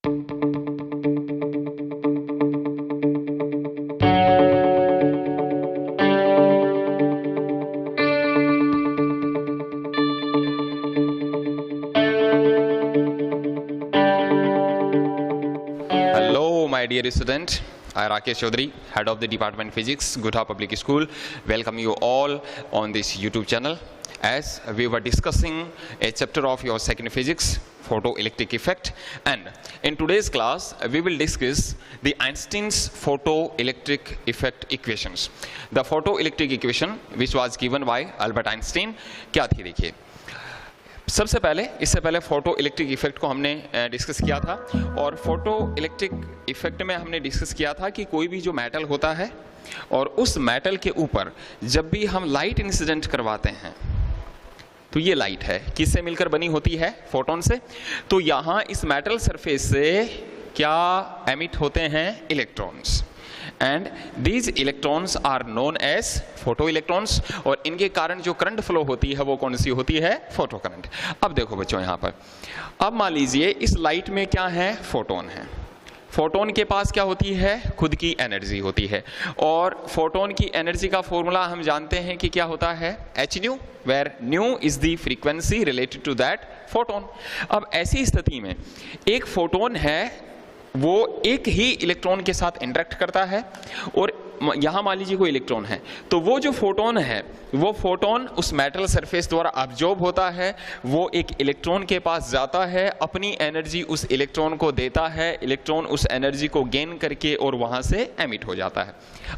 Hello, my dear student. I, Rakesh Chaudhary, Head of the Department Physics, Gutha Public School, welcome you all on this YouTube channel. As we were discussing a chapter of your second physics, photoelectric effect, and in today's class we will discuss the Einstein's photoelectric effect equations. The photoelectric equation which was given by Albert Einstein क्या थी देखिए. सबसे पहले इससे पहले photo electric effect को हमने discuss किया था, और फोटो इलेक्ट्रिक इफेक्ट में हमने डिस्कस किया था कि कोई भी जो मेटल होता है और उस मेटल के ऊपर जब भी हम लाइट इंसिडेंट करवाते हैं तो ये लाइट है किससे मिलकर बनी होती है? फोटोन से. तो यहाँ इस मेटल सरफेस से क्या एमिट होते हैं? Electrons. And these electrons are known as photo electrons, और इनके कारण जो करंट फ्लो होती है वो कौन सी होती है? Photo current. अब देखो बच्चों यहाँ पर, अब मान लीजिए इस लाइट में क्या है? फोटोन है. फोटोन के पास क्या होती है? खुद की एनर्जी होती है, और फोटोन की एनर्जी का फॉर्मूला हम जानते हैं कि क्या होता है? H nu, where nu is the frequency related to that photon. अब ऐसी स्थिति में एक फोटोन है वो एक ही इलेक्ट्रॉन के साथ इंटरेक्ट करता है, और यहाँ मान लीजिए कोई इलेक्ट्रॉन है, तो वो जो फोटोन है वो फोटोन उस मेटल सरफेस द्वारा अब्जॉर्ब होता है, वो एक इलेक्ट्रॉन के पास जाता है, अपनी एनर्जी उस इलेक्ट्रॉन को देता है, इलेक्ट्रॉन उस एनर्जी को गेन करके और वहाँ से एमिट हो जाता है.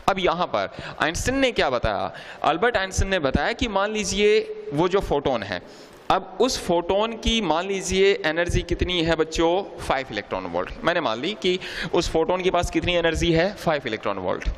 अब यहाँ पर आइंस्टाइन ने क्या बताया? अल्बर्ट आइंस्टाइन ने बताया कि मान लीजिए वो जो फोटोन है, अब उस फोटोन की मान लीजिए एनर्जी कितनी है बच्चों? 5 इलेक्ट्रॉन वोल्ट. मैंने मान ली कि उस फोटोन के पास कितनी एनर्जी है? 5 इलेक्ट्रॉन वोल्ट.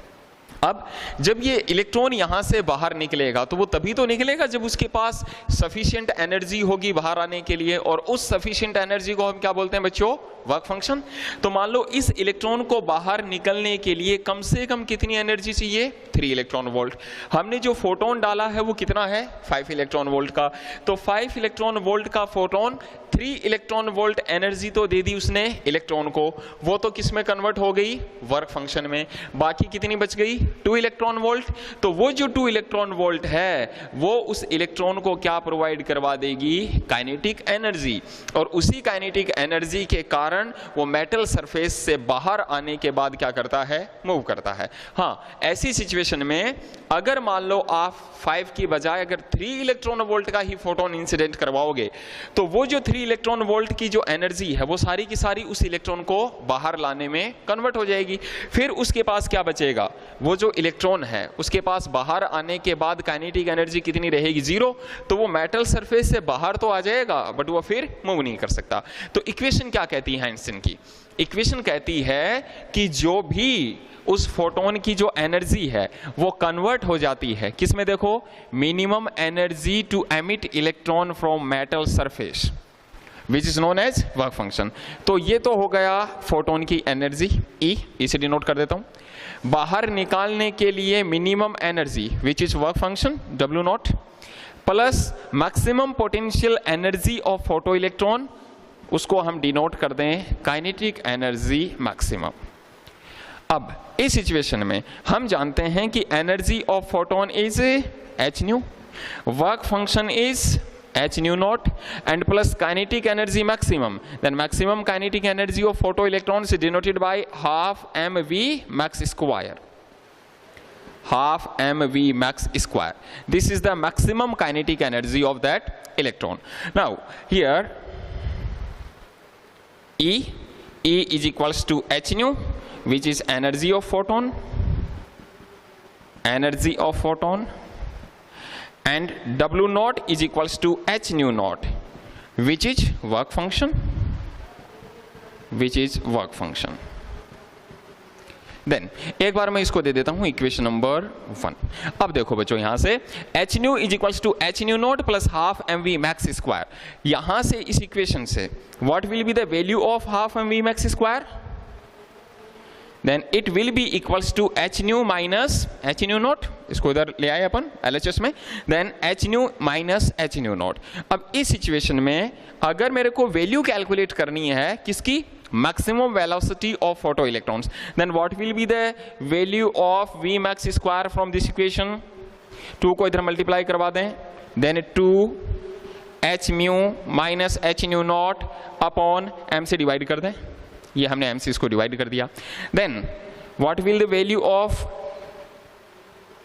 अब जब ये इलेक्ट्रॉन यहाँ से बाहर निकलेगा तो वो तभी तो निकलेगा जब उसके पास सफिशिएंट एनर्जी होगी बाहर आने के लिए, और उस सफिशिएंट एनर्जी को हम क्या बोलते हैं बच्चों? Work function. तो मान लो इस इलेक्ट्रॉन को बाहर निकलने के लिए कम से कम कितनी एनर्जी चाहिए? 3 इलेक्ट्रॉन वोल्ट. हमने जो फोटोन डाला है वो कितना है? 5 इलेक्ट्रॉन वोल्ट का. तो 5 इलेक्ट्रॉन वोल्ट का फोटोन 3 इलेक्ट्रॉन वोल्ट एनर्जी तो दे दी उसने इलेक्ट्रॉन को, वो तो किस में कन्वर्ट हो गई? वर्क फंक्शन में. बाकी कितनी बच गई? 2 इलेक्ट्रॉन वोल्ट. तो वो जो 2 इलेक्ट्रॉन वोल्ट है वो उस इलेक्ट्रॉन को क्या प्रोवाइड करवा देगी? Kinetic energy. और उसी काइनेटिक एनर्जी के कारण वो मेटल सरफेस से बाहर आने के बाद क्या करता है? मूव करता है. हाँ, ऐसी सिचुएशन में अगर मान लो आप 5 की बजाय अगर 3 इलेक्ट्रॉन वोल्ट का ही फोटोन इंसिडेंट करवाओगे तो वो जो 3 इलेक्ट्रॉन वोल्ट की जो एनर्जी है वो सारी की सारी उस इलेक्ट्रॉन को बाहर लाने में कन्वर्ट हो जाएगी. फिर उसके पास क्या बचेगा? वो जो इलेक्ट्रॉन है उसके पास बाहर आने के बाद काइनेटिक एनर्जी कितनी रहेगी? 0. तो वो मेटल सरफेस से बाहर तो आ जाएगा बट वो फिर मूव नहीं कर सकता. तो इक्वेशन क्या कहती है आइंस्टाइन की? इक्वेशन कहती है कि जो भी उस फोटोन की जो एनर्जी है वो कन्वर्ट हो जाती है किस में? देखो, minimum energy to emit electron from metal surface which is known as work function. तो ये तो हो गया फोटोन की एनर्जी E, इसे डिनोट कर देता हूं. बाहर निकालने के लिए minimum energy which is work function W0 plus maximum potential energy of photo electron, उसको हम डिनोट कर दें काइनेटिक एनर्जी मैक्सिमम. अब इस सिचुएशन में हम जानते हैं कि energy of photon is h nu, work function is h nu naught, and plus kinetic energy maximum. Then maximum kinetic energy of photo electron is denoted by half mv max square. Half mv max square. This is the maximum kinetic energy of that electron. Now here E is equals to h nu, which is energy of photon, and W naught is equals to h nu naught, which is work function. Then एक बार मैं इसको दे देता हूं equation number 1. अब देखो बच्चों, यहां से h nu is equals to h nu naught plus half mv max square. यहां से इस इक्वेशन से what will be the value of half mv max square? Then it will be equals to h nu minus h nu naught. इसको इधर ले आए अपन LHS में. Then h nu minus h nu not. अब इस situation में अगर मेरे को वैल्यू कैलकुलेट करनी है किसकी? maximum velocity of photoelectrons, then what will be the value of V max square from this equation? 2 को इधर मल्टीप्लाई करवा दें, then 2 h mu minus h nu naught upon m से डिवाइड कर दें, ये हमने m से इसको डिवाइड कर दिया. Then what will the value of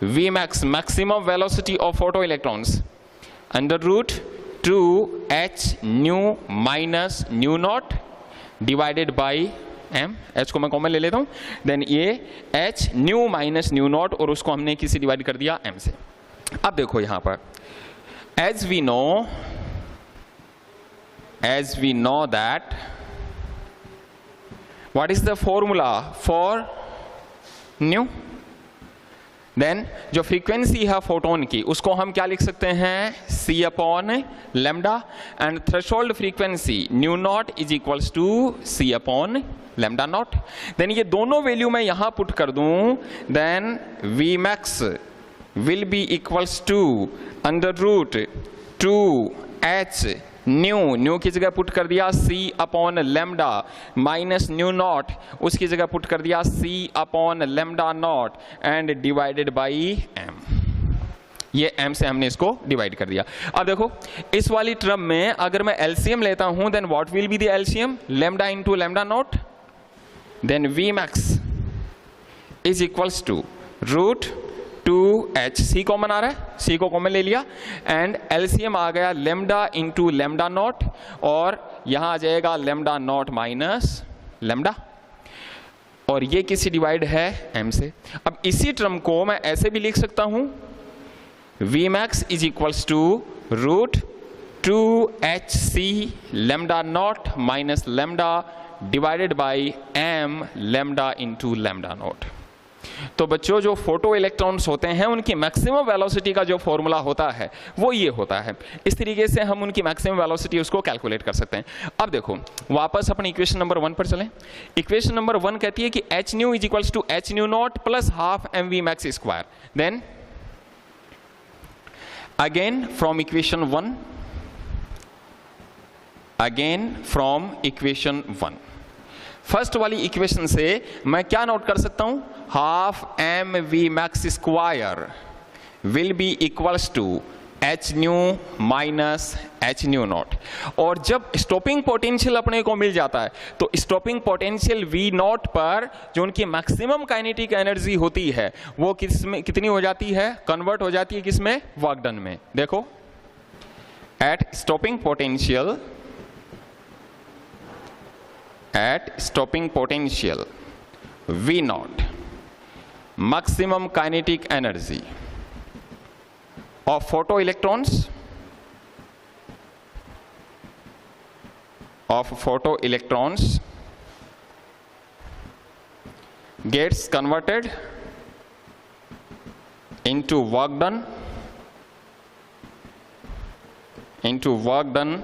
V max, maximum velocity of photoelectrons? Under root 2h nu minus nu naught divided by m. h को मैं कॉमन ले लेता हूं, देन ये h nu minus nu naught, और उसको हमने किसी डिवाइड कर दिया m से. अब देखो यहां पर as we know that what is the formula for nu? Then जो फ्रीक्वेंसी है फोटोन की उसको हम क्या लिख सकते हैं? c upon lambda, and threshold frequency nu not is equals to c upon lambda not. Then ये दोनों वैल्यू मैं यहां पुट कर दूं, then v max will be equals to under root 2h nu की जगह पुट कर दिया c upon lambda minus nu naught, उसकी जगह पुट कर दिया c upon lambda not and divided by m. ये m से हमने इसको डिवाइड कर दिया. अब देखो इस वाली टर्म में अगर मैं एलसीएम लेता हूं, then what will be the LCM? Lambda into lambda not, then v max is equals to root 2h, c common आ रहा है, c को कॉमन ले लिया, एंड एलसीएम आ गया लेमडा इंटू लेमडा नॉट, और यहां आ जाएगा लेमडा नॉट माइनस लेमडा, और ये किसी डिवाइड है m से. अब इसी टर्म को मैं ऐसे भी लिख सकता हूं, v max is equals to root 2hc lambda naught minus lambda divided by m lambda into lambda naught. तो बच्चों जो फोटो इलेक्ट्रॉन्स होते हैं उनकी मैक्सिमम वेलोसिटी का जो फॉर्मूला होता है वो ये होता है. इस तरीके से हम उनकी मैक्सिमम वेलोसिटी उसको कैलकुलेट कर सकते हैं. अब देखो वापस अपने इक्वेशन नंबर 1 पर चलें. इक्वेशन नंबर 1 कहती है कि h nu is equals to h nu naught plus half m v max square. Then again from equation 1, first वाली इक्वेशन से मैं क्या नोट कर सकता हूं? Half M we max square will be equals to h nu minus h nu naught. और जब stopping potential अपने को मिल जाता है तो स्टॉपिंग पोटेंशियल वी नॉट पर जो उनकी मैक्सिमम काइनेटिक एनर्जी होती है वो किसमें कितनी हो जाती है? कन्वर्ट हो जाती है किसमें? वर्क डन में. देखो at stopping potential V naught, maximum kinetic energy of photoelectrons gets converted into work done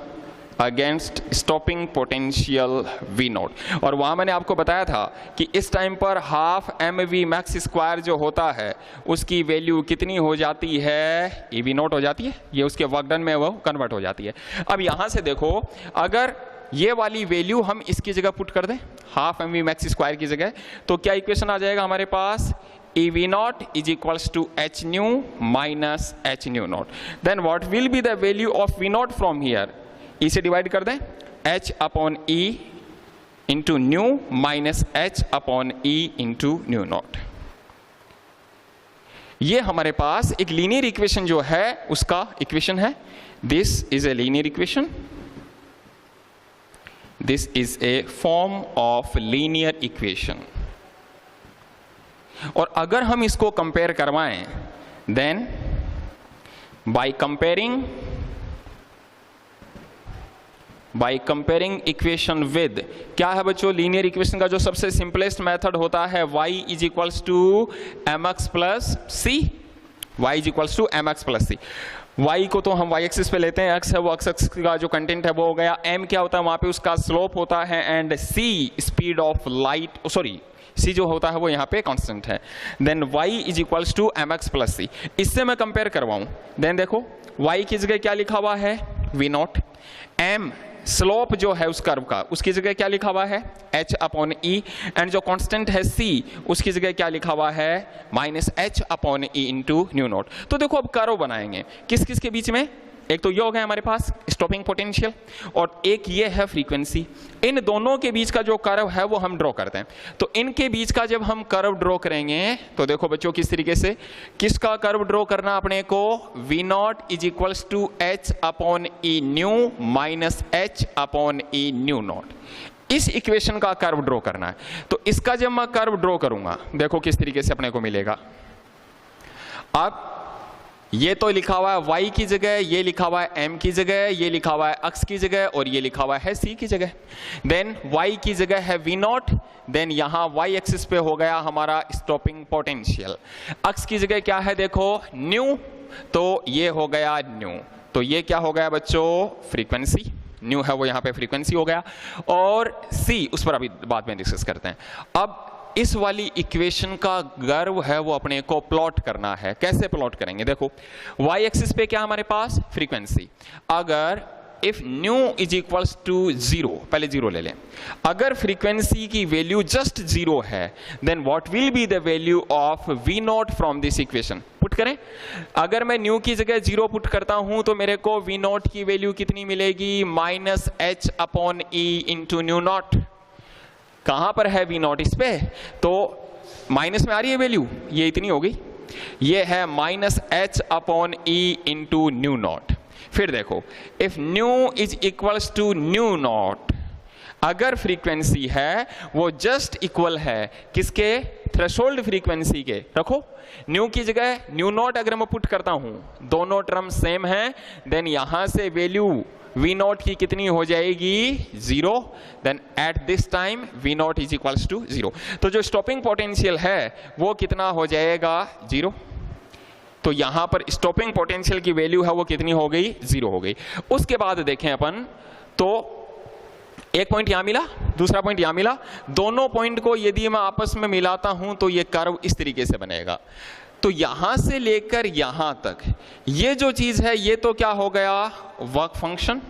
against stopping potential V not. और वहां मैंने आपको बताया था कि इस टाइम पर half M we max square जो होता है उसकी वैल्यू कितनी हो जाती है? E V नॉट हो जाती है. ये उसके वर्क डन में वो कन्वर्ट हो जाती है. अब यहां से देखो अगर ये वाली वैल्यू हम इसकी जगह पुट कर दें half M we max square की जगह, तो क्या इक्वेशन आ जाएगा हमारे पास? E V naught is equals to h nu minus h nu naught. Then what will be the value of V naught from here? E से डिवाइड कर दें, h upon e into new minus h upon e into new not. ये हमारे पास एक linear equation जो है उसका equation है. This is a linear equation. This is a form of linear equation. और अगर हम इसको कंपेयर करवाएं, then by comparing equation with, क्या है बच्चों? लीनियर इक्वेशन का जो सबसे सिंपलेस्ट मेथड होता है y is equals to mx plus c. y is equals to mx plus c. y को तो हम y एक्सिस पे लेते हैं, x है वो x का जो कंटेंट है वो हो गया, m क्या होता है वहां पे उसका स्लोप होता है, and c speed of light, sorry c जो होता है वो यहाँ पे कांस्टेंट है. Then y is equals to mx plus C. इससे मैं कंपेयर करवाऊं, देन देखो y की जगह क्या लिखा हुआ है? v not. m स्लोप जो है उस कर्व का, उसकी जगह क्या लिखा हुआ है h/e, एंड जो कांस्टेंट है c उसकी जगह क्या लिखा हुआ है -h/e इंटू न्यू नॉट। तो देखो अब कर्व बनाएंगे किस किस के बीच में, एक तो ये हो गया हमारे पास स्टॉपिंग पोटेंशियल और एक ये है फ्रीक्वेंसी। इन दोनों के बीच का जो कर्व है वो हम ड्रॉ करते हैं। तो इनके बीच का जब हम कर्व ड्रॉ करेंगे तो देखो बच्चों किस तरीके से, किसका कर्व ड्रॉ करना अपने को, v0 is equals to h/e nu minus h/e nu naught, इस इक्वेशन का कर्व ड्रॉ करना है। तो इसका जब मैं कर्व ड्रॉ करूंगा देखो किस तरीके से अपने को मिलेगा। अब ये तो लिखा हुआ है y की जगह, ये लिखा हुआ है m की जगह, ये लिखा हुआ है x की जगह और ये लिखा हुआ है c की जगह। देन y की जगह है v0, देन यहाँ y एक्सिस पे हो गया हमारा स्टॉपिंग पोटेंशियल, x की जगह क्या है देखो न्यू, तो ये हो गया न्यू, तो ये क्या हो गया बच्चों फ्रीक्वेंसी, न्यू है वो यहाँ पे फ्रीक्वेंसी हो गया, और c उस पर अभी बाद में डिस्कस करते हैं। अब इस वाली इक्वेशन का कर्व है वो अपने को प्लॉट करना है। कैसे प्लॉट करेंगे, देखो y एक्सिस पे क्या हमारे पास फ्रीक्वेंसी, अगर if nu is equals to 0, पहले 0 ले लें, अगर फ्रीक्वेंसी की वैल्यू जस्ट 0 है then what will be the value of v0 from this equation. Put करें, अगर मैं न्यू की जगह 0 पुट करता हूं तो मेरे को v0 की वैल्यू कितनी मिलेगी -h/e इंटू न्यू नॉट। कहां पर है v0 इस पे, तो माइनस में आ रही है वैल्यू, ये इतनी हो गई, ये है -h/e इंटू न्यू नॉट। फिर देखो if nu is equals to nu naught, अगर फ्रीक्वेंसी है वो जस्ट इक्वल है किसके, थ्रेशोल्ड फ्रीक्वेंसी के, रखो न्यू की जगह न्यू नॉट अगर मैं पुट करता हूं, दोनों टर्म सेम है, देन यहां से वैल्यू v0 की कितनी हो जाएगी 0, then at this time v0 is equals to 0। तो जो स्टॉपिंग पोटेंशियल है वो कितना हो जाएगा 0, तो यहां पर स्टॉपिंग पोटेंशियल की वैल्यू है वो कितनी हो गई 0 हो गई। उसके बाद देखें अपन, तो एक पॉइंट यहां मिला, दूसरा पॉइंट यहां मिला, दोनों पॉइंट को यदि मैं आपस में मिलाता हूं तो ये कर्व इस तरीके से बनेगा। तो यहां से लेकर यहां तक ये जो चीज है ये तो क्या हो गया वर्क फंक्शन,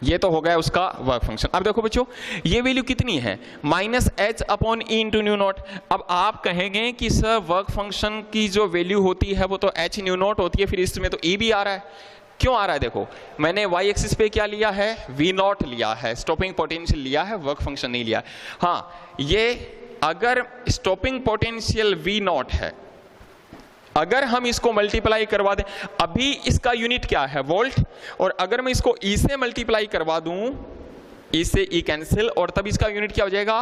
ये तो हो गया उसका वर्क फंक्शन। अब देखो बच्चों ये वैल्यू कितनी है -h/e इंटू न्यू नॉट। अब आप कहेंगे कि सर वर्क फंक्शन की जो वैल्यू होती है वो तो h न्यू नॉट होती है, फिर इसमें तो e भी आ रहा है, क्यों आ रहा है, देखो मैंने y एक्सिस पे क्या लिया है v0 लिया है, स्टॉपिंग पोटेंशियल लिया है, वर्क फंक्शन नहीं लिया। हाँ, ये अगर स्टॉपिंग पोटेंशियल v0 है, अगर हम इसको मल्टीप्लाई करवा दें, अभी इसका यूनिट क्या है वोल्ट, और अगर मैं इसको e से मल्टीप्लाई करवा दूं, e से e कैंसिल, और तब इसका यूनिट क्या हो जाएगा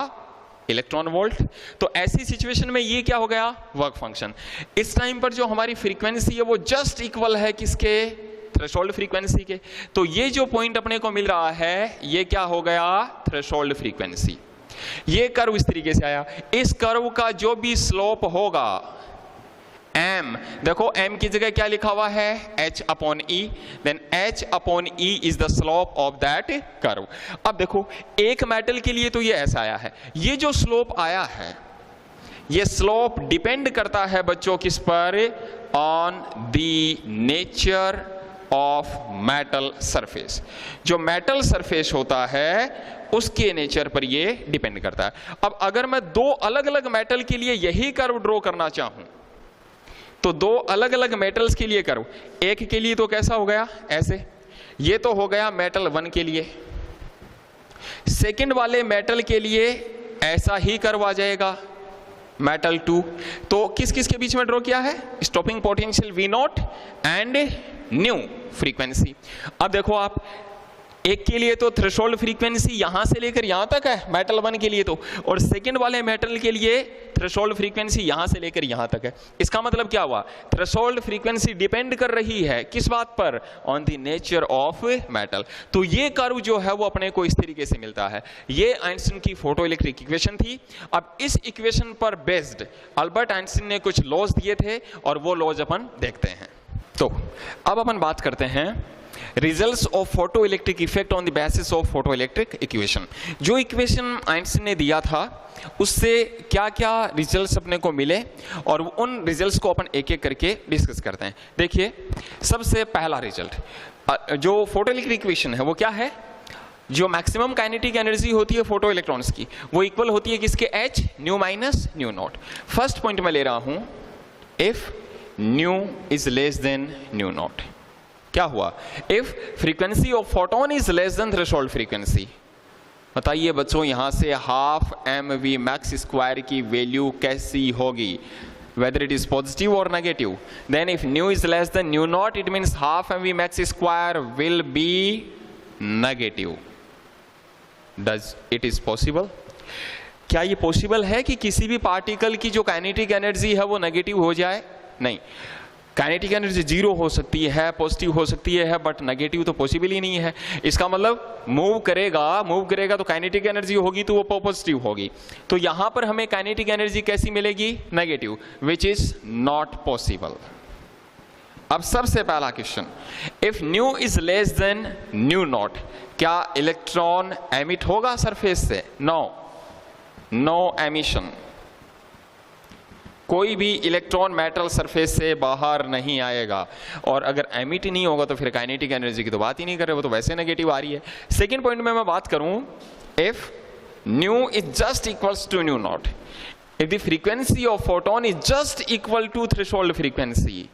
इलेक्ट्रॉन वोल्ट। तो ऐसी सिचुएशन में ये क्या हो गया वर्क फंक्शन। इस टाइम पर जो हमारी फ्रीक्वेंसी है वो जस्ट इक्वल है किसके, थ्रेशोल्ड फ्रीक्वेंसी के। तो ये जो पॉइंट अपने को मिल रहा है ये क्या हो गया थ्रेशोल्ड फ्रीक्वेंसी। ये कर्व इस तरीके से आया, इस कर्व का जो भी स्लोप होगा m, देखो m की जगह क्या लिखा हुआ है h/e, then h/e is the slope of that curve. अब देखो एक मेटल के लिए तो ये ऐसा आया है, ये जो स्लोप आया है ये स्लोप डिपेंड करता है बच्चों किस पर, on the nature of metal surface. जो मेटल सरफेस होता है उसके नेचर पर ये डिपेंड करता है। अब अगर मैं दो अलग अलग मेटल के लिए यही कर्व ड्रॉ करना चाहूं तो दो अलग अलग मेटल्स के लिए कर्व, एक के लिए तो कैसा हो गया ऐसे, ये तो हो गया मेटल 1 के लिए, सेकंड वाले मेटल के लिए ऐसा ही कर्व आ जाएगा मेटल 2। तो किस किस के बीच में ड्रॉ किया है, stopping potential v0 and new frequency. अब देखो आप एक के लिए तो थ्रेशोल्ड फ्रीक्वेंसी यहां से लेकर यहां तक है मेटल 1 के लिए तो, और सेकंड वाले मेटल के लिए थ्रेशोल्ड फ्रीक्वेंसी यहां से लेकर यहां तक है। इसका मतलब क्या हुआ, थ्रेशोल्ड फ्रीक्वेंसी डिपेंड कर रही है किस बात पर, on the nature of metal. तो ये कर्व जो है वो अपने को इस तरीके से मिलता है। ये आइंस्टीन की फोटो इलेक्ट्रिक इक्वेशन थी। अब इस इक्वेशन पर बेस्ड अल्बर्ट आइंस्टीन ने कुछ लॉज दिए थे और वो लॉज अपन देखते हैं। तो अब अपन बात करते हैं results of photo electric effect on the basis of photo electric equation. जो इक्वेशन आइंस्टीन ने दिया था उससे क्या क्या रिजल्ट्स अपने को मिले और उन रिजल्ट्स को अपन एक एक करके डिस्कस करते हैं। देखिए सबसे पहला रिजल्ट, जो फोटो इलेक्ट्रिक इक्वेशन है वो क्या है, जो मैक्सिमम काइनेटिक एनर्जी होती है फोटो इलेक्ट्रॉन्स की वो इक्वल होती है किसके, h new minus nu not. First point मैं ले रहा हूं, if nu is less than new not, क्या हुआ, if frequency of photon is less than threshold frequency. बताइए बच्चों यहां से हाफ mv मैक्स स्क्वायर की वैल्यू कैसी होगी, whether it is positive or negative. Then if nu is less than nu naught, it means half mv max square will be negative. Does it is possible? क्या ये possible है कि किसी भी particle की जो काइनेटिक एनर्जी है वो नेगेटिव हो जाए? नहीं, काइनेटिक एनर्जी जीरो हो सकती है, पॉजिटिव हो सकती है, बट नेगेटिव तो पॉसिबल ही नहीं है। इसका मतलब मूव करेगा तो काइनेटिक एनर्जी होगी तो वो पॉजिटिव होगी। तो यहां पर हमें काइनेटिक एनर्जी कैसी मिलेगी, negative, which is not possible. अब सबसे पहला question, if nu is less than new not, क्या इलेक्ट्रॉन एमिट होगा सरफेस से? नो एमिशन, कोई भी इलेक्ट्रॉन मेटल सरफेस से बाहर नहीं आएगा। और अगर एमिट नहीं होगा तो फिर काइनेटिक एनर्जी की तो बात ही नहीं कर रहे, वो तो वैसे नेगेटिव आ रही है। सेकेंड पॉइंट में मैं बात करूं, if nu is just equals to nu naught, if the frequency of photon is just equal to threshold frequency,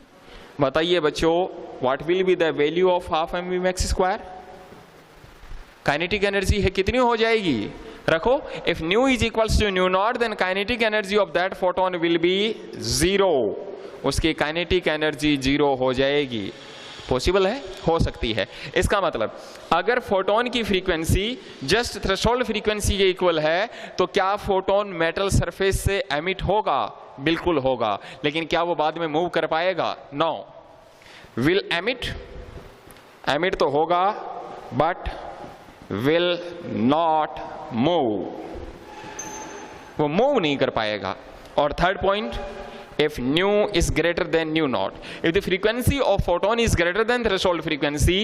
बताइए बच्चों what will be the value of half mv max square? Kinetic energy है कितनी हो जाएगी, रखो, if nu is equals to nu naught then kinetic energy of that photon will be zero, उसकी kinetic energy zero हो जाएगी। Possible है, हो सकती है। इसका मतलब अगर फोटोन की फ्रीक्वेंसी जस्ट थ्रेशोल्ड फ्रीक्वेंसी के इक्वल है तो क्या फोटोन मेटल सरफेस से एमिट होगा? बिल्कुल होगा, लेकिन क्या वो बाद में मूव कर पाएगा? नो। विल एमिट तो होगा बट विल नॉट मूव, वो मूव नहीं कर पाएगा। और third point, if nu is greater than nu naught, if the frequency of photon is greater than threshold frequency,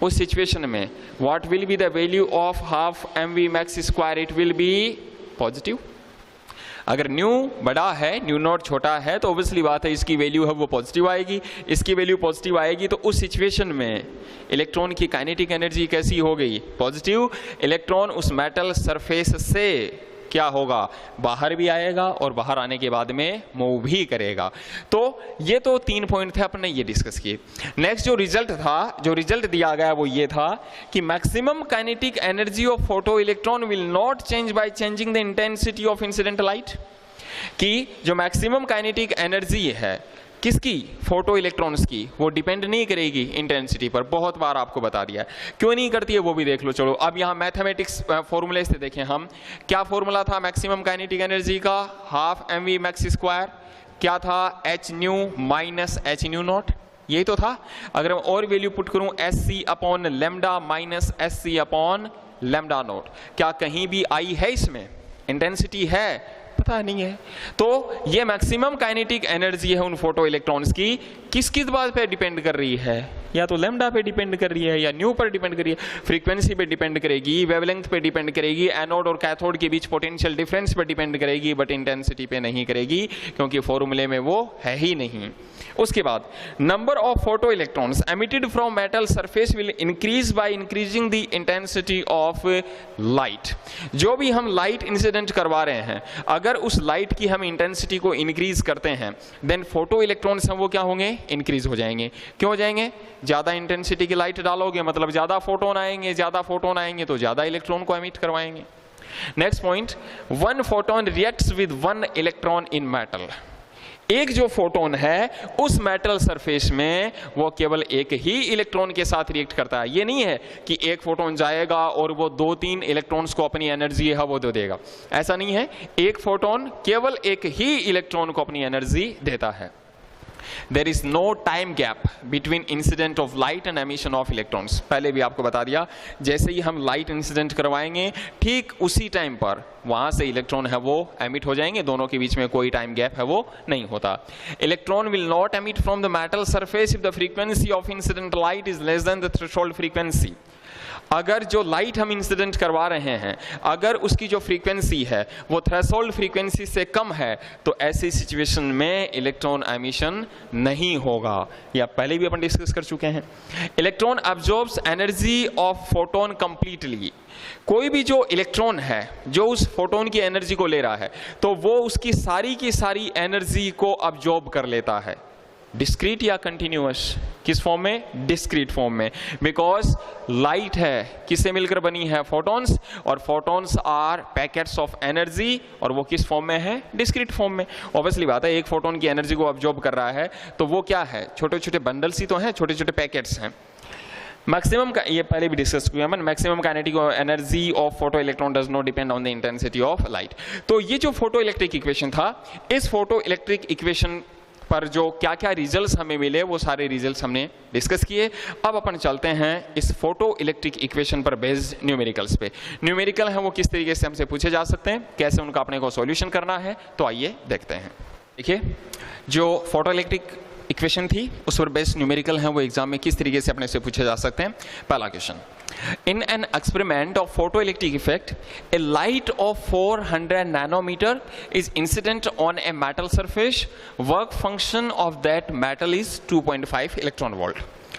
उस सिचुएशन में what will be the value of half mv max square? It will be positive. अगर new बड़ा है, new not छोटा है, तो obviously बात है इसकी वैल्यू है वो पॉजिटिव आएगी। इसकी वैल्यू पॉजिटिव आएगी तो उस सिचुएशन में इलेक्ट्रॉन की काइनेटिक एनर्जी कैसी हो गई? पॉजिटिव। इलेक्ट्रॉन उस मेटल सरफेस से क्या होगा? बाहर भी आएगा और बाहर आने के बाद में मूव भी करेगा। तो ये तो 3 पॉइंट थे, अपने ये डिस्कस किए। नेक्स्ट जो रिजल्ट दिया गया वो ये था कि maximum kinetic energy of photo electron will not change by changing the intensity of incident light, कि जो मैक्सिमम काइनेटिक एनर्जी है किसकी? फोटो इलेक्ट्रॉन्स की, वो डिपेंड नहीं करेगी इंटेंसिटी पर। बहुत बार आपको बता दिया, क्यों नहीं करती है वो भी देख लो। चलो अब यहाँ मैथमेटिक्स फॉर्मूले से देखें हम, क्या फॉर्मूला था मैक्सिमम काइनेटिक एनर्जी का? Half mv max square. क्या था? h new minus h nu not, यही तो था। अगर मैं और वैल्यू पुट करूं sc upon lambda minus sc upon lambda not, क्या कहीं भी आई है इसमें? इंटेंसिटी है? पता नहीं है। तो ये मैक्सिमम काइनेटिक एनर्जी है उन फोटो इलेक्ट्रॉन्स की, किस बात पे डिपेंड कर रही है? या तो लेमडा पे डिपेंड कर रही है या न्यू पर डिपेंड कर रही है, फ्रीक्वेंसी पे डिपेंड करेगी, वेवलेंथ पे डिपेंड करेगी, एनोड और कैथोड के बीच पोटेंशियल डिफरेंस पे डिपेंड करेगी, बट इंटेंसिटी पे नहीं करेगी, क्योंकि फॉर्मूले में वो है ही नहीं। उसके बाद number of photo electrons emitted from metal surface will increase by increasing the intensity of light. जो भी हम लाइट इंसिडेंट करवा रहे हैं, अगर उस लाइट की हम इंटेंसिटी को इंक्रीज करते हैं, देन फोटो इलेक्ट्रॉन्स हम वो क्या होंगे? इंक्रीज हो जाएंगे। क्यों हो जाएंगे? ज्यादा इंटेंसिटी की लाइट डालोगे मतलब ज्यादा फोटोन आएंगे, ज्यादा फोटोन आएंगे तो ज्यादा इलेक्ट्रॉन को एमिट करवाएंगे। Next point, 1 photon reacts with 1 electron in metal. एक जो फोटोन है उस मेटल सरफेस में वो केवल एक ही इलेक्ट्रॉन के साथ रिएक्ट करता है। ये नहीं है कि एक फोटोन जाएगा और वो 2-3 इलेक्ट्रॉन्स को अपनी एनर्जी है वो दे देगा, ऐसा नहीं है। एक फोटोन केवल एक ही इलेक्ट्रॉन को अपनी एनर्जी देता है। There is no time gap between incident of light and emission of electrons। पहले भी आपको बता दिया, जैसे ही हम लाइट इंसिडेंट करवाएंगे ठीक उसी टाइम पर वहां से इलेक्ट्रॉन है वो एमिट हो जाएंगे, दोनों के बीच में कोई टाइम गैप है वो नहीं होता। Electron will not emit from the metal surface if the frequency of incident light is less than the threshold frequency. अगर जो लाइट हम इंसिडेंट करवा रहे हैं अगर उसकी जो फ्रीक्वेंसी है वो थ्रेशोल्ड फ्रीक्वेंसी से कम है तो ऐसी सिचुएशन में इलेक्ट्रॉन एमिशन नहीं होगा। या पहले भी अपन डिस्कस कर चुके हैं। Electron absorbs energy of photon completely. कोई भी जो इलेक्ट्रॉन है जो उस फोटोन की एनर्जी को ले रहा है तो वो उसकी सारी की सारी एनर्जी को अब्जॉर्ब कर लेता है। डिस्क्रीट या कंटिन्यूअस? किस फॉर्म में? डिस्क्रीट फॉर्म में। बिकॉज लाइट है किससे मिलकर बनी है? फोटॉन्स, और photons are packets of energy, और वो किस फॉर्म में है? डिस्क्रीट फॉर्म में। ऑब्वियसली बात है, एक फोटोन की एनर्जी को अब्जॉर्ब कर रहा है तो वो क्या है? छोटे छोटे बंडल्स ही तो हैं, छोटे छोटे पैकेट्स हैं। मैक्सिमम का ये पहले भी डिस्कस किया मैंने, maximum kinetic energy of photo electron does not depend on the intensity of light. तो ये जो फोटो इलेक्ट्रिक इक्वेशन था, इस फोटो इलेक्ट्रिक इक्वेशन पर जो क्या क्या रिजल्ट्स हमें मिले वो सारे रिजल्ट्स हमने डिस्कस किए। अब अपन चलते हैं इस फोटो इलेक्ट्रिक इक्वेशन पर बेस्ड न्यूमेरिकल्स पे। न्यूमेरिकल है वो किस तरीके से हमसे पूछे जा सकते हैं, कैसे उनका अपने को सॉल्यूशन करना है, तो आइए देखते हैं। देखिए, जो फोटो इलेक्ट्रिक इक्वेशन थी उस पर बेस्ड न्यूमेरिकल है वो एग्जाम में किस तरीके से अपने से पूछे जा सकते हैं। पहला question, in an experiment of photoelectric effect, a light of 400 nanometer is incident on a metal surface. Work function of that metal is 2.5 electron volt.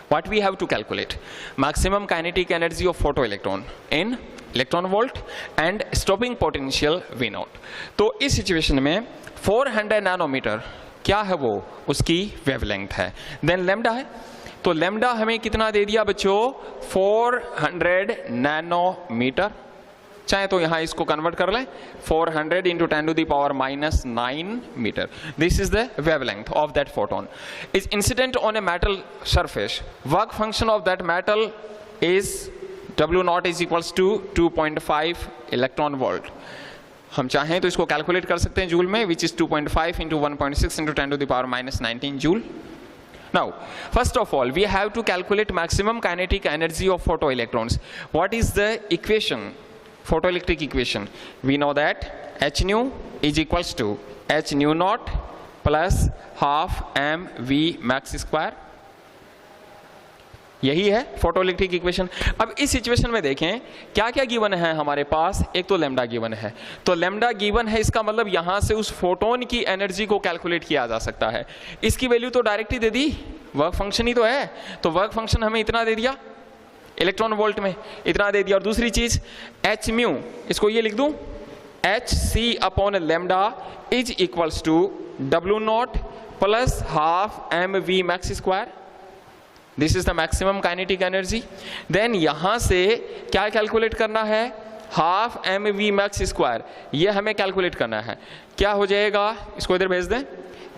What we have to calculate? Maximum kinetic energy of photoelectron in electron volt and stopping potential V naught. तो इस situation में 400 nanometre क्या है? वो उसकी wavelength है। Then lambda है, तो लैम्डा हमें कितना दे दिया बच्चों? 400 नैनोमीटर। चाहे तो यहां इसको कन्वर्ट कर लें, 400 into 10 to the power -9 metre. This is the wavelength of that photon is incident on a metal surface. Work function of that metal is W0 is equals to 2.5 electron volt. हम चाहें तो इसको calculate कर सकते हैं joule में, which is 2.5 into 1.6 into 10 to the power -19 joule. Now, first of all, we have to calculate maximum kinetic energy of photoelectrons. What is the equation? Photoelectric equation. We know that h nu is equals to h nu naught plus half m v max square. यही है photoelectric equation. अब इस situation में देखें क्या क्या given है हमारे पास। एक तो लैम्डा गिवन है, तो लैम्डा गिवन है, इसका मतलब यहां से उस फोटोन की एनर्जी को कैलकुलेट किया जा सकता है। इसकी वैल्यू तो डायरेक्ट ही दे दी, वर्क फंक्शन ही तो है, तो वर्क फंक्शन हमें इतना दे दिया, इलेक्ट्रॉन वोल्ट में इतना दे दिया। और दूसरी चीज एच म्यू, इसको ये लिख दूं, H C upon lambda is equals to W0 plus half M we max square. This is the maximum kinetic energy. Then यहां से क्या कैलकुलेट करना है? Half M we max square, ये हमें कैलकुलेट करना है। क्या हो जाएगा? इसको इधर भेज दें,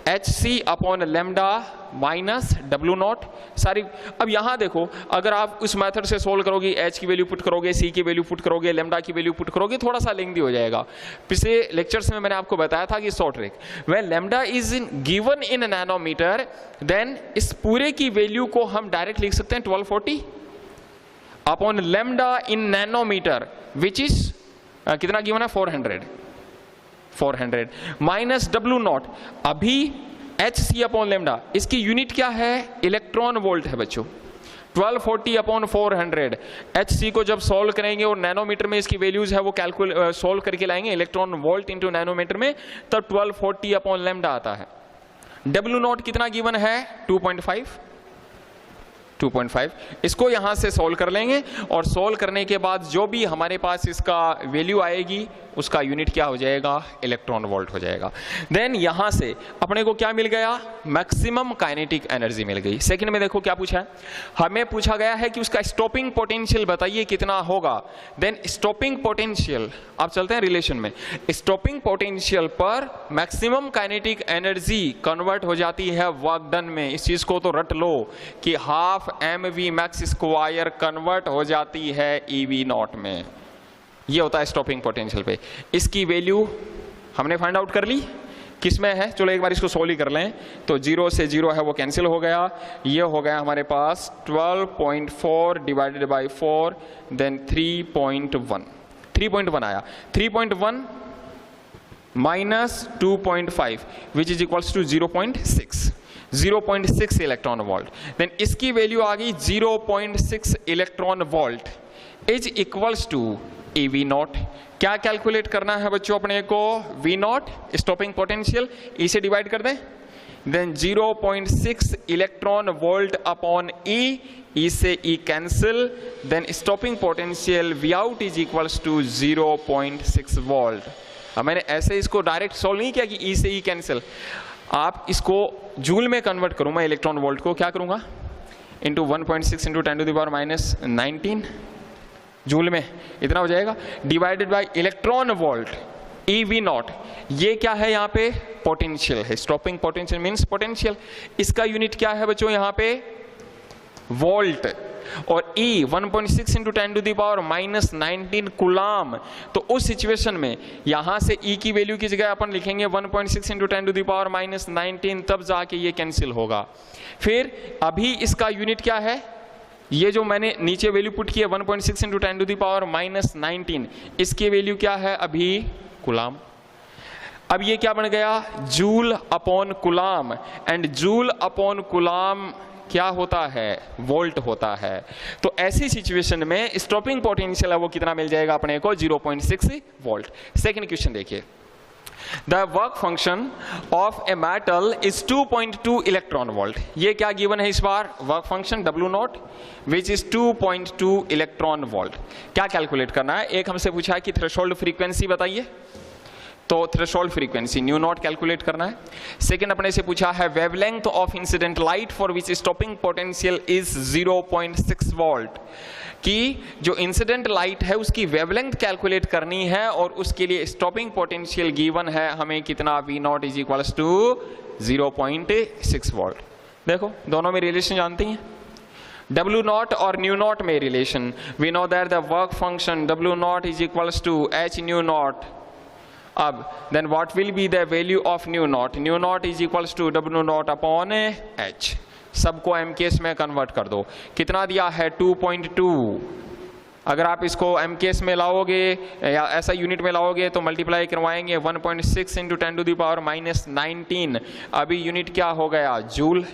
H C upon lambda minus W0 सारी। अब यहां देखो, अगर आप उस मेथड से सोल्व करोगे, एच की वैल्यू पुट करोगे, सी की वैल्यू पुट करोगे, लैम्डा की वैल्यू पुट करोगे, थोड़ा सा लेंथी हो जाएगा। पिछले लेक्चर्स में मैंने आपको बताया था कि short trick, when lambda is given in nanometer, then इस पूरे की वैल्यू को हम डायरेक्ट लिख सकते हैं 1240 upon lambda in nanometer, which is कितना गिवन है? 400 माइनस W0। अभी एच सी अपॉन लैम्डा, इसकी यूनिट क्या है? इलेक्ट्रॉन वोल्ट है बच्चों। 1240 अपॉन 400, एच सी को जब सॉल्व करेंगे और नैनोमीटर में इसकी वैल्यूज है वो सॉल्व करके लाएंगे इलेक्ट्रॉन वोल्ट इंटू नैनोमीटर में, तब 1240 अपॉन लैम्डा आता है। W0 कितना गिवन है? 2.5। इसको यहां से सॉल्व कर लेंगे और सॉल्व करने के बाद जो भी हमारे पास इसका वैल्यू आएगी उसका यूनिट क्या हो जाएगा? इलेक्ट्रॉन वोल्ट हो जाएगा। देन यहां से अपने को क्या मिल गया? मैक्सिमम काइनेटिक एनर्जी मिल गई। सेकंड में देखो क्या पूछा है, हमें पूछा गया है कि उसका स्टॉपिंग पोटेंशियल बताइए कितना होगा। देन स्टॉपिंग पोटेंशियल, आप चलते हैं रिलेशन में, स्टॉपिंग पोटेंशियल पर मैक्सिमम काइनेटिक एनर्जी कन्वर्ट हो जाती है वर्क डन में। इस चीज को तो रट लो कि half M we max square convert हो जाती है EV0 में। ये होता है स्टॉपिंग पोटेंशियल पे। इसकी वैल्यू हमने फाइंड आउट कर ली, किस में है? चलो एक बार इसको सोल्व ही कर लें, तो 0 से 0 है वो कैंसिल हो गया। ये हो गया हमारे पास 12.4 डिवाइडेड बाई 4, देन 3.1 आया। 3.1 minus 2.5 which is equals to 0.6 electron volt. Then इसकी वैल्यू आ गई 0.6 electron volt. Is equals to a V naught. क्या कैलकुलेट करना है बच्चों अपने को? वी नॉट स्टॉपिंग पोटेंशियल, इसे डिवाइड कर दें, then 0.6 electron volt upon E, E से E cancel, then stopping potential V out is equals to 0.6 volt. अब मैंने ऐसे इसको डायरेक्ट सॉल्व नहीं किया कि ई से ई कैंसिल, आप इसको जूल में कन्वर्ट करूँ मैं इलेक्ट्रॉन वोल्ट को, क्या करूँगा? Into 1.6 into 10 to the power -19 joule में, इतना हो जाएगा, divided by electron volt E V naught. ये क्या है यहाँ पे? पोटेंशियल है, स्टॉपिंग पोटेंशियल मीन्स पोटेंशियल। इसका यूनिट क्या है बच्चों यहाँ पे? वोल्ट। और E 1.6 into 10 to the power -19 coulomb. तो उस सिचुएशन में यहां से E की वैल्यू की जगह अपन लिखेंगे 1.6 इंटू 10 टू द पावर -19, तब जाके ये कैंसिल होगा। फिर अभी इसका यूनिट क्या है? ये जो मैंने नीचे वैल्यू पुट की है 1.6 इंटू 10 टू द पावर -19, इसकी वैल्यू क्या है अभी? कूलाम। अब ये क्या बन गया? Joule upon coulomb, and joule upon coulomb क्या होता है? वोल्ट होता है। तो ऐसी सिचुएशन में स्टॉपिंग पोटेंशियल है वो कितना मिल जाएगा अपने को? 0.6 वोल्ट। सेकंड क्वेश्चन देखिए, the work function of a metal is 2.2 electron volt. ये क्या गिवन है इस बार? Work function W not which is 2.2 electron volt. क्या कैलकुलेट करना है? एक हमसे पूछा है कि थ्रेशोल्ड फ्रीक्वेंसी बताइए, तो threshold frequency nu not calculate करना है। सेकंड अपने से पूछा है wavelength of incident light for which stopping potential is 0.6 volt, कि जो इंसिडेंट लाइट है उसकी वेवलेंथ कैलकुलेट करनी है और उसके लिए स्टॉपिंग पोटेंशियल गिवन है हमें कितना? V not is equals to 0.6 volt. देखो दोनों में रिलेशन जानती हैं, W नॉट और न्यू नॉट में relation. We know that the work function W not is equals to H nu not. अब then what will be the value of nu not? Nu not is equals to W not upon H। सबको MKS में convert कर दो। कितना दिया है? 2.2। अगर आप इसको MKS में लाओगे या ऐसा यूनिट में लाओगे तो मल्टीप्लाई करवाएंगे 1.6 इंटू 10 टू द पावर -19। अभी यूनिट क्या हो गया? Joule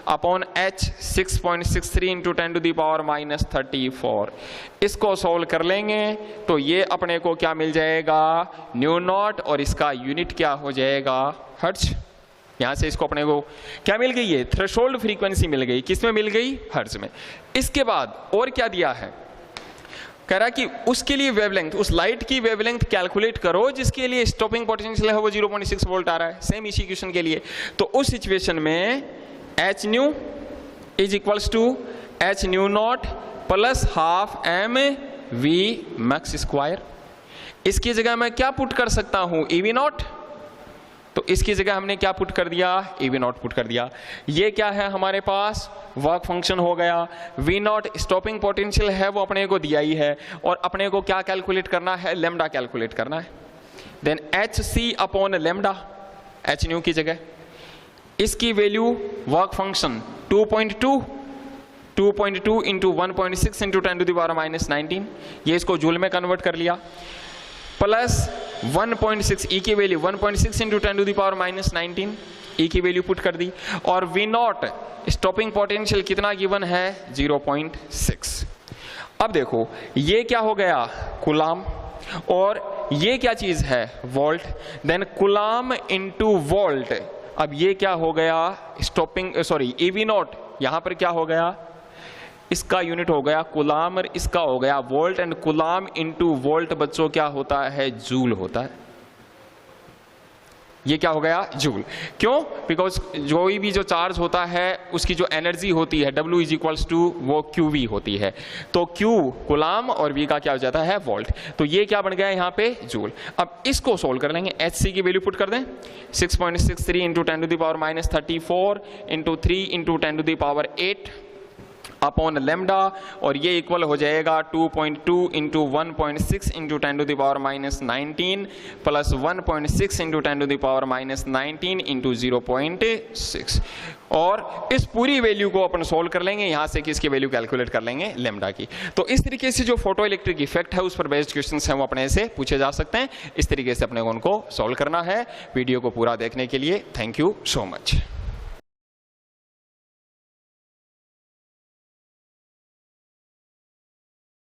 upon H 6.63 into 10 to the power -34। इसको सोल्व कर लेंगे तो ये अपने को क्या मिल जाएगा? न्यू नॉट, और इसका यूनिट क्या हो जाएगा? हर्ट्ज। यहां से इसको अपने को क्या मिल गई है? थ्रेशोल्ड फ्रीक्वेंसी मिल गई। किस में मिल गई? हर्ट्ज में। इसके बाद और क्या दिया है? कह रहा कि उसके लिए वेवलेंथ, उस लाइट की वेवलेंथ कैलकुलेट करो जिसके लिए स्टॉपिंग पोटेंशियल है वो 0.6 वोल्ट आ रहा है। सेम इसी क्वेश्चन के लिए। तो उस सिचुएशन में H nu is equals to H nu naught plus half M V max square. इसकी जगह मैं क्या पुट कर सकता हूं? E V not. तो इसकी जगह हमने क्या पुट कर दिया? E V नॉट पुट कर दिया। ये क्या है हमारे पास? वर्क फंक्शन हो गया। V नॉट स्टॉपिंग पोटेंशियल है वो अपने को दिया ही है, और अपने को क्या कैलकुलेट करना है? लेमडा कैलकुलेट करना है। Then HC upon lambda, H nu की जगह इसकी value work function 2.2 into 1.6 into 10 to the power -19, ये इसको जूल में कन्वर्ट कर लिया, प्लस 1.6 E की value 1.6 into 10 to the power -19, E की वैल्यू पुट कर दी, और V नॉट स्टॉपिंग पोटेंशियल कितना गिवन है? 0.6। अब देखो ये क्या हो गया? कूलाम, और ये क्या चीज है? Volt. Then coulomb into volt. अब ये क्या हो गया? स्टॉपिंग E V नॉट यहां पर क्या हो गया? इसका यूनिट हो गया कूलाम और इसका हो गया volt, and coulomb into volt बच्चों क्या होता है? जूल होता है। ये क्या हो गया? जूल। क्यों? बिकॉज जो भी जो चार्ज होता है उसकी जो एनर्जी होती है W इज इक्वल्स टू वो QV होती है। तो Q कूलाम और V का क्या हो जाता है? वोल्ट। तो ये क्या बन गया यहाँ पे? जूल। अब इसको सोल्व कर लेंगे। HC की वैल्यू पुट कर दें 6.63 into 10 to the power -34 into 3 into 10 to the power 8 upon lambda, और ये इक्वल हो जाएगा 2.2 into 1.6 into 10 to the power -19 plus 1.6 into 10 to the power -19 into 0.6, और इस पूरी वैल्यू को अपन सोल्व कर लेंगे। यहां से किसकी वैल्यू कैलकुलेट कर लेंगे? लेमडा की। तो इस तरीके से जो फोटो इलेक्ट्रिक इफेक्ट है उस पर बेस्ड क्वेश्चंस हैं वो अपने से पूछे जा सकते हैं। इस तरीके से अपने को उनको सोल्व करना है। वीडियो को पूरा देखने के लिए थैंक यू सो मच।